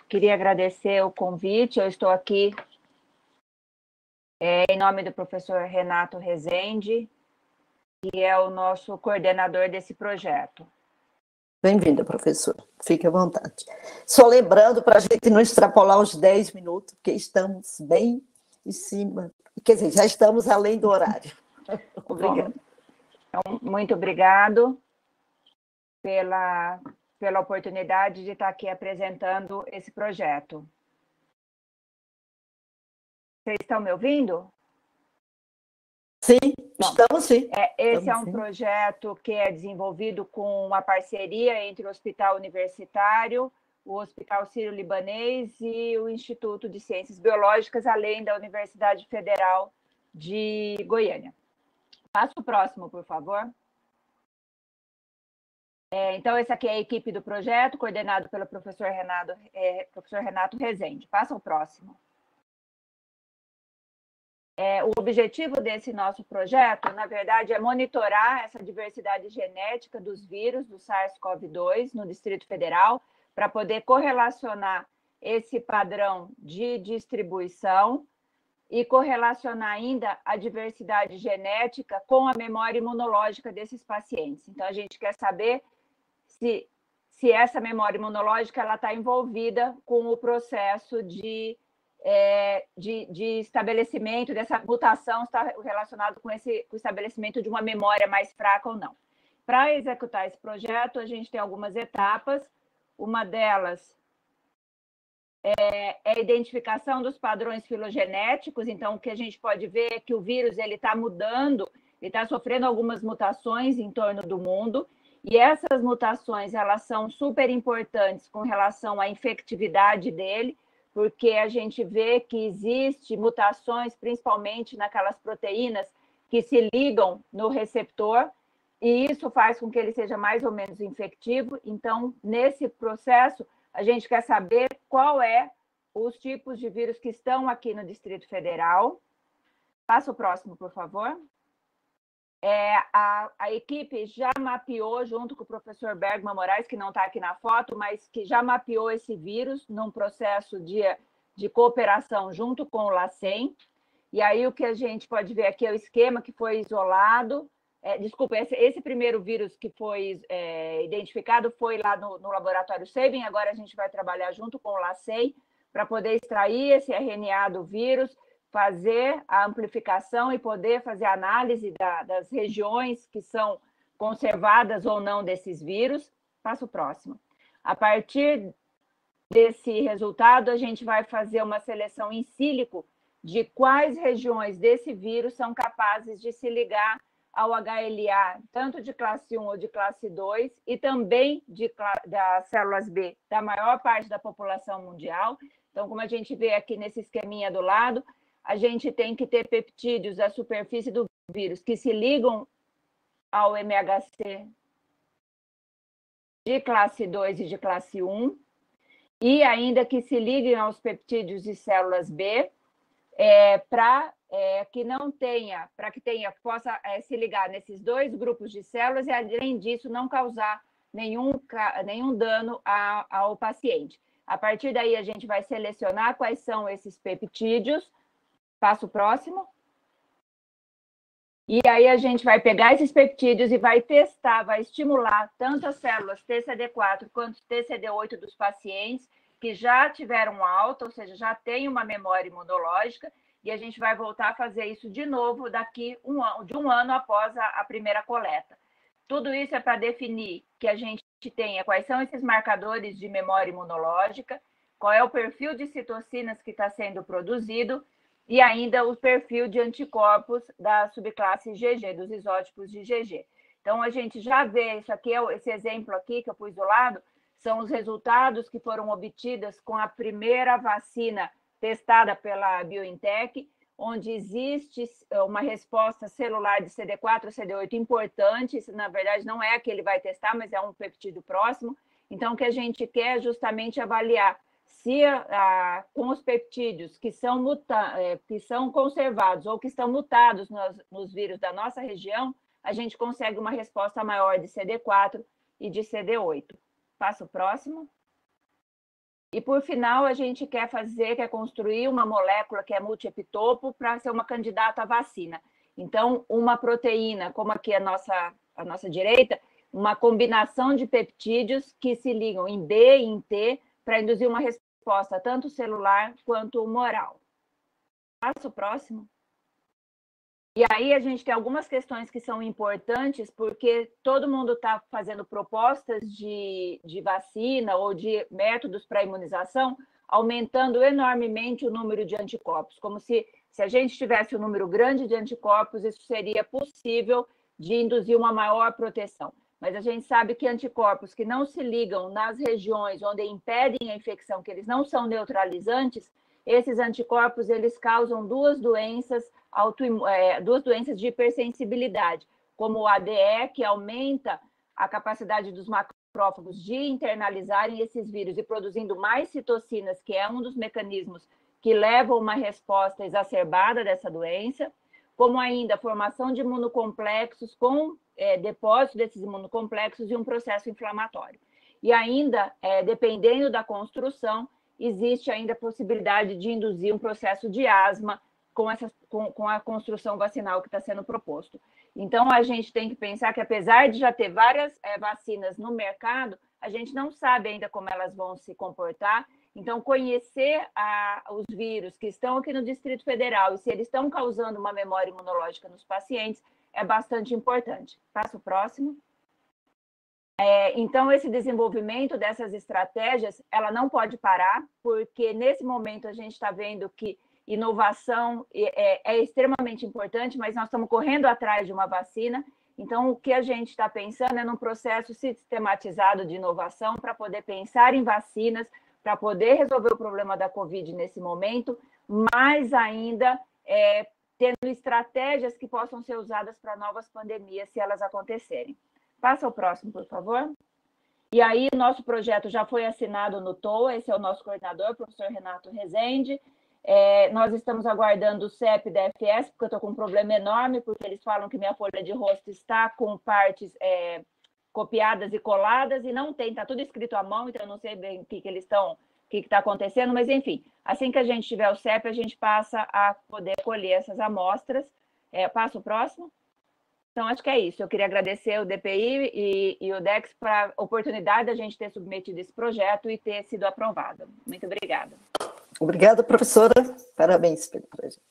queria agradecer o convite. Eu estou aqui em nome do professor Renato Rezende, que é o nosso coordenador desse projeto. Bem-vinda, professora. Fique à vontade. Só lembrando, para a gente não extrapolar os 10 minutos, porque estamos bem em cima. Quer dizer, já estamos além do horário. Obrigada. Então, muito obrigado pela oportunidade de estar aqui apresentando esse projeto. Vocês estão me ouvindo? Sim, estamos sim. Esse é um projeto que é desenvolvido com uma parceria entre o Hospital Universitário, o Hospital Sírio-Libanês e o Instituto de Ciências Biológicas, além da Universidade Federal de Goiânia. Passa o próximo, por favor. Então, essa aqui é a equipe do projeto, coordenado pelo professor Renato Rezende. Passa o próximo. O objetivo desse nosso projeto, na verdade, é monitorar essa diversidade genética dos vírus do SARS-CoV-2 no Distrito Federal, para poder correlacionar esse padrão de distribuição e correlacionar ainda a diversidade genética com a memória imunológica desses pacientes. Então, a gente quer saber se essa memória imunológica está envolvida com o processo de estabelecimento dessa mutação, está relacionado com o estabelecimento de uma memória mais fraca ou não. Para executar esse projeto, a gente tem algumas etapas. Uma delas é a identificação dos padrões filogenéticos. Então, o que a gente pode ver é que o vírus está mudando, ele está sofrendo algumas mutações em torno do mundo, e essas mutações elas são super importantes com relação à infectividade dele, porque a gente vê que existe mutações, principalmente naquelas proteínas que se ligam no receptor, e isso faz com que ele seja mais ou menos infectivo. Então, nesse processo, a gente quer saber qual os tipos de vírus que estão aqui no Distrito Federal. Passa o próximo, por favor. A equipe já mapeou, junto com o professor Bergman Moraes, que não está aqui na foto, mas que já mapeou esse vírus num processo de cooperação junto com o LACEN. E aí o que a gente pode ver aqui é o esquema que foi isolado. Desculpa, esse primeiro vírus que foi identificado foi lá no laboratório Sabin. Agora a gente vai trabalhar junto com o LACEN para poder extrair esse RNA do vírus, fazer a amplificação e poder fazer a análise das regiões que são conservadas ou não desses vírus. Passa o próximo. A partir desse resultado, a gente vai fazer uma seleção in silico de quais regiões desse vírus são capazes de se ligar ao HLA, tanto de classe 1 ou de classe 2, e também das células B, da maior parte da população mundial. Então, como a gente vê aqui nesse esqueminha do lado, a gente tem que ter peptídeos da superfície do vírus que se ligam ao MHC de classe 2 e de classe 1, e ainda que se liguem aos peptídeos de células B, para que possa se ligar nesses dois grupos de células e, além disso, não causar nenhum dano ao paciente. A partir daí, a gente vai selecionar quais são esses peptídeos. Passa o próximo. E aí a gente vai pegar esses peptídeos e vai testar, vai estimular tanto as células TCD4 quanto TCD8 dos pacientes que já tiveram alta, ou seja, já tem uma memória imunológica, e a gente vai voltar a fazer isso de novo daqui de um ano após a primeira coleta. Tudo isso é para definir que a gente tenha quais são esses marcadores de memória imunológica, qual é o perfil de citocinas que está sendo produzido, e ainda o perfil de anticorpos da subclasse GG, dos isótipos de GG. Então, a gente já vê, isso aqui, esse exemplo aqui que eu pus do lado, são os resultados que foram obtidos com a primeira vacina testada pela BioNTech, onde existe uma resposta celular de CD4 CD8 importante. Isso, na verdade, não é a que ele vai testar, mas é um peptídeo próximo. Então, o que a gente quer é justamente avaliar se com os peptídeos que são conservados ou que estão mutados nos vírus da nossa região, a gente consegue uma resposta maior de CD4 e de CD8. Passa o próximo. E, por final, a gente quer construir uma molécula que é multiepitopo para ser uma candidata à vacina. Então, uma proteína, como aqui a nossa direita, uma combinação de peptídeos que se ligam em B e em T para induzir uma resposta tanto celular quanto humoral. Passa o próximo. E aí a gente tem algumas questões que são importantes, porque todo mundo está fazendo propostas de vacina ou de métodos para imunização, aumentando enormemente o número de anticorpos, como se a gente tivesse um número grande de anticorpos, isso seria possível de induzir uma maior proteção. Mas a gente sabe que anticorpos que não se ligam nas regiões onde impedem a infecção, que eles não são neutralizantes, esses anticorpos eles causam duas doenças de hipersensibilidade, como o ADE, que aumenta a capacidade dos macrófagos de internalizarem esses vírus e produzindo mais citocinas, que é um dos mecanismos que levam a uma resposta exacerbada dessa doença, como ainda a formação de imunocomplexos com depósito desses imunocomplexos e um processo inflamatório. E ainda, dependendo da construção, existe ainda a possibilidade de induzir um processo de asma com a construção vacinal que está sendo proposto. Então, a gente tem que pensar que, apesar de já ter várias vacinas no mercado, a gente não sabe ainda como elas vão se comportar. Então, conhecer os vírus que estão aqui no Distrito Federal e se eles estão causando uma memória imunológica nos pacientes é bastante importante. Passa o próximo. Então, esse desenvolvimento dessas estratégias, ela não pode parar, porque nesse momento a gente está vendo que inovação é extremamente importante, mas nós estamos correndo atrás de uma vacina. Então, o que a gente está pensando é num processo sistematizado de inovação para poder pensar em vacinas, para poder resolver o problema da Covid nesse momento, mas ainda tendo estratégias que possam ser usadas para novas pandemias, se elas acontecerem. Passa o próximo, por favor. E aí, o nosso projeto já foi assinado no TOA, esse é o nosso coordenador, o professor Renato Rezende. Nós estamos aguardando o CEP da FS, porque eu estou com um problema enorme, porque eles falam que minha folha de rosto está com partes copiadas e coladas, e não tem, está tudo escrito à mão, então eu não sei bem o que está acontecendo, mas enfim, assim que a gente tiver o CEP, a gente passa a poder colher essas amostras. Passa o próximo. Então, acho que é isso. Eu queria agradecer o DPI e o DEX para a oportunidade de a gente ter submetido esse projeto e ter sido aprovado. Muito obrigada. Obrigada, professora. Parabéns pelo projeto.